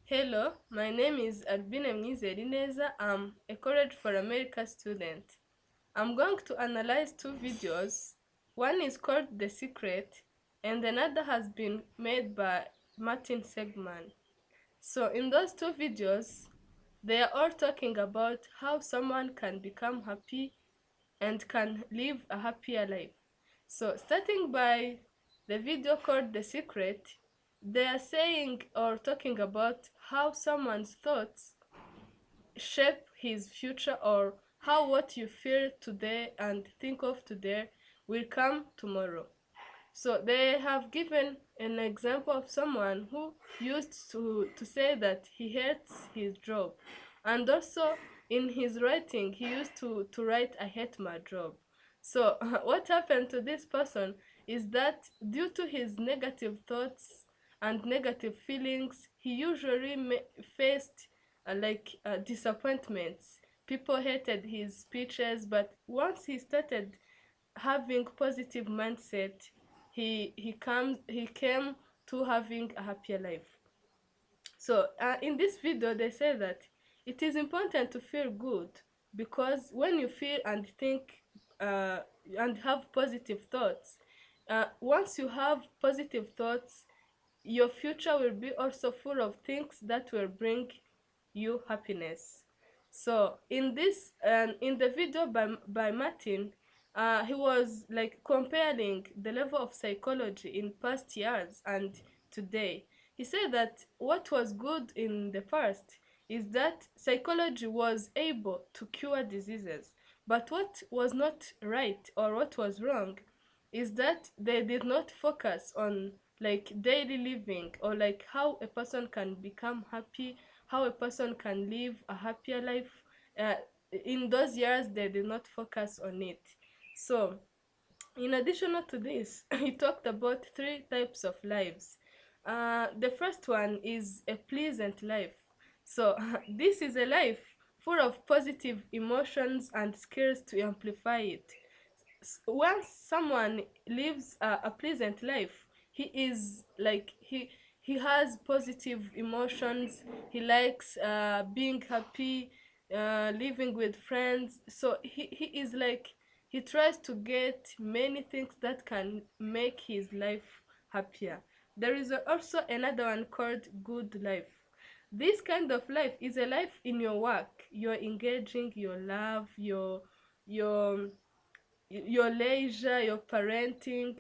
Hello, my name is Albine Mwizerineza. I'm a College for America student. I'm going to analyze two videos. One is called The Secret, and another has been made by Martin Seligman. So, in those two videos, they are all talking about how someone can become happy and can live a happier life. So, starting by the video called The Secret, they are saying or talking about how someone's thoughts shape his future, or how what you feel today and think of today will come tomorrow. So they have given an example of someone who used to say that he hates his job, and also in his writing he used to write I hate my job. So what happened to this person is that due to his negative thoughts and negative feelings, he usually faced disappointments. People hated his speeches, but once he started having positive mindset, he came to having a happier life. So in this video they say that it is important to feel good, because when you feel and think uh, and have positive thoughts, once you have positive thoughts, your future will be also full of things that will bring you happiness. So in the video by Martin, he was like comparing the level of psychology in past years and today. He said that what was good in the past is that psychology was able to cure diseases, but what was not right or what was wrong is that they did not focus on like daily living, or like how a person can become happy, how a person can live a happier life. uh, in those years they did not focus on it. So in addition to this, he talked about three types of lives. The first one is a pleasant life. So this is a life full of positive emotions and skills to amplify it. Once someone lives a pleasant life, he is like he has positive emotions. He likes being happy, living with friends. So he is like he tries to get many things that can make his life happier. There is also another one called good life. This kind of life is a life in your work. You're engaging your love, your your leisure, your parenting.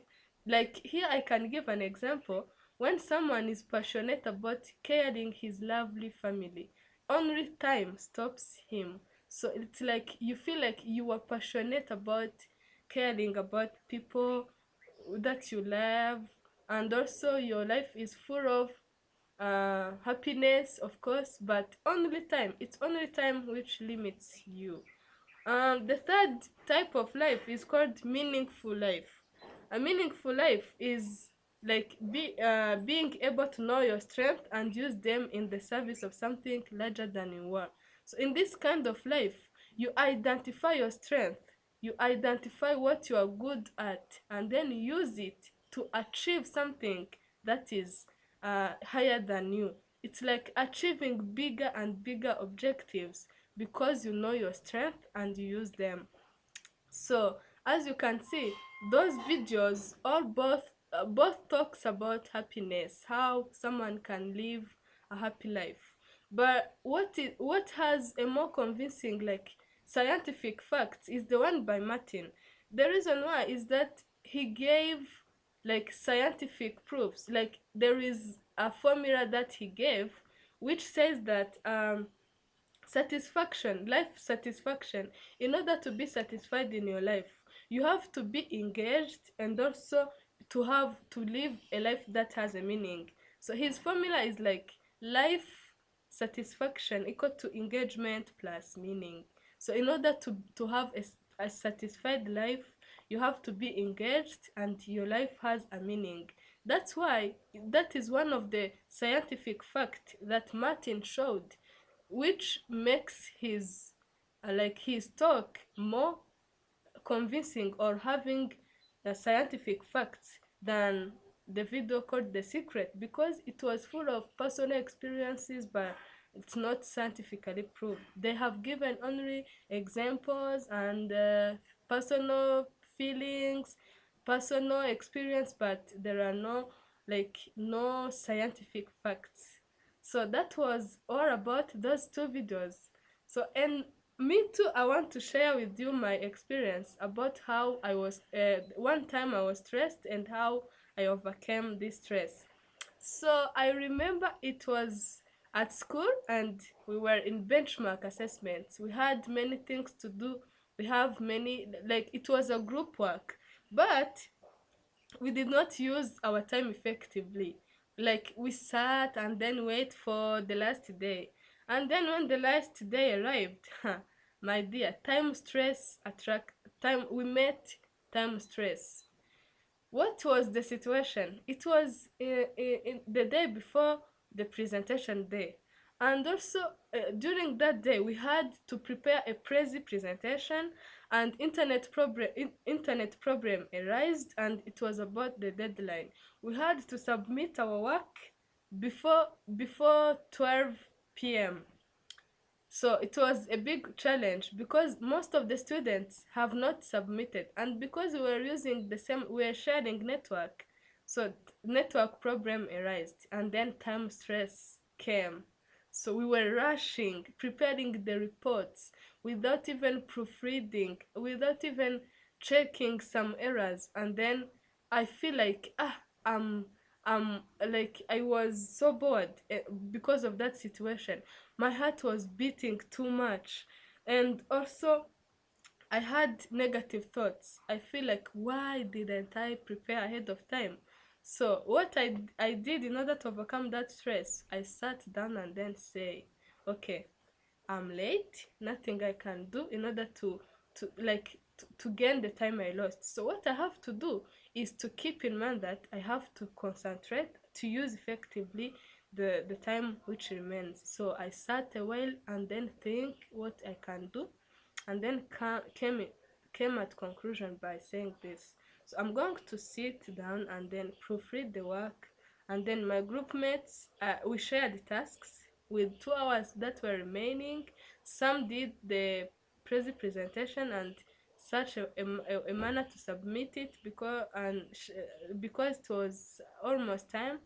Like here, I can give an example. When someone is passionate about caring his lovely family, only time stops him. So it's like you feel like you are passionate about caring about people that you love, and also your life is full of happiness, of course, but only time. It's only time which limits you. The third type of life is called meaningful life. A meaningful life is like being able to know your strength and use them in the service of something larger than you are. So in this kind of life, you identify your strength, you identify what you are good at, and then use it to achieve something that is higher than you. It's like achieving bigger and bigger objectives because you know your strength and you use them. So as you can see, those videos all both talks about happiness, how someone can live a happy life. But what has a more convincing like scientific facts is the one by Martin. The reason why is that he gave like scientific proofs. Like there is a formula that he gave which says that satisfaction, life satisfaction, in order to be satisfied in your life, you have to be engaged and also to have to live a life that has a meaning. So his formula is like life satisfaction equal to engagement plus meaning. So in order to have a satisfied life, you have to be engaged and your life has a meaning. That's why that is one of the scientific fact that Martin showed, which makes his his talk more convincing or having scientific facts than the video called The Secret because it was full of personal experiences, but it's not scientifically proved. They have given only examples and personal feelings, personal experience, but there are no scientific facts. So that was all about those two videos. So, and me too, I want to share with you my experience about how I was one time I was stressed and how I overcame this stress. So I remember it was at school and we were in benchmark assessments. We had many things to do. We have many, like, it was a group work, but we did not use our time effectively. Like, we sat and then wait for the last day. And then when the last day arrived, my dear, time stress attract time we met time stress. What was the situation? It was in the day before the presentation day. And also, during that day, we had to prepare a Prezi presentation, and internet problem arose, and it was about the deadline. We had to submit our work before 12 p.m. So it was a big challenge because most of the students have not submitted, and because we were using the same, we were sharing network, so network problem arose, and then time stress came. So we were rushing, preparing the reports without even proofreading, without even checking some errors, and then I feel like like I was so bored because of that situation. My heart was beating too much, and also I had negative thoughts. I feel like, why didn't I prepare ahead of time? So what I did in order to overcome that stress, I sat down and then say, okay, I'm late, nothing I can do in order to gain the time I lost. So what I have to do is to keep in mind that I have to concentrate to use effectively the time which remains. So I sat a while and then think what I can do, and then came at conclusion by saying this. So I'm going to sit down and then proofread the work, and then my group mates, we shared tasks with 2 hours that were remaining. Some did the presentation and such a manner to submit it because it was almost time,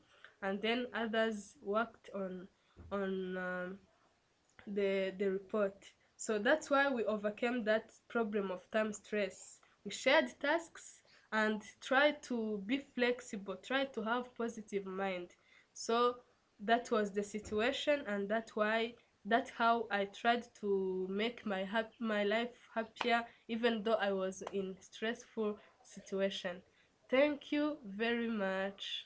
and then others worked on the report. So that's why we overcame that problem of time stress. We shared tasks and try to be flexible, try to have positive mind. So that was the situation, and that's how I tried to make my life happier even though I was in stressful situation. Thank you very much.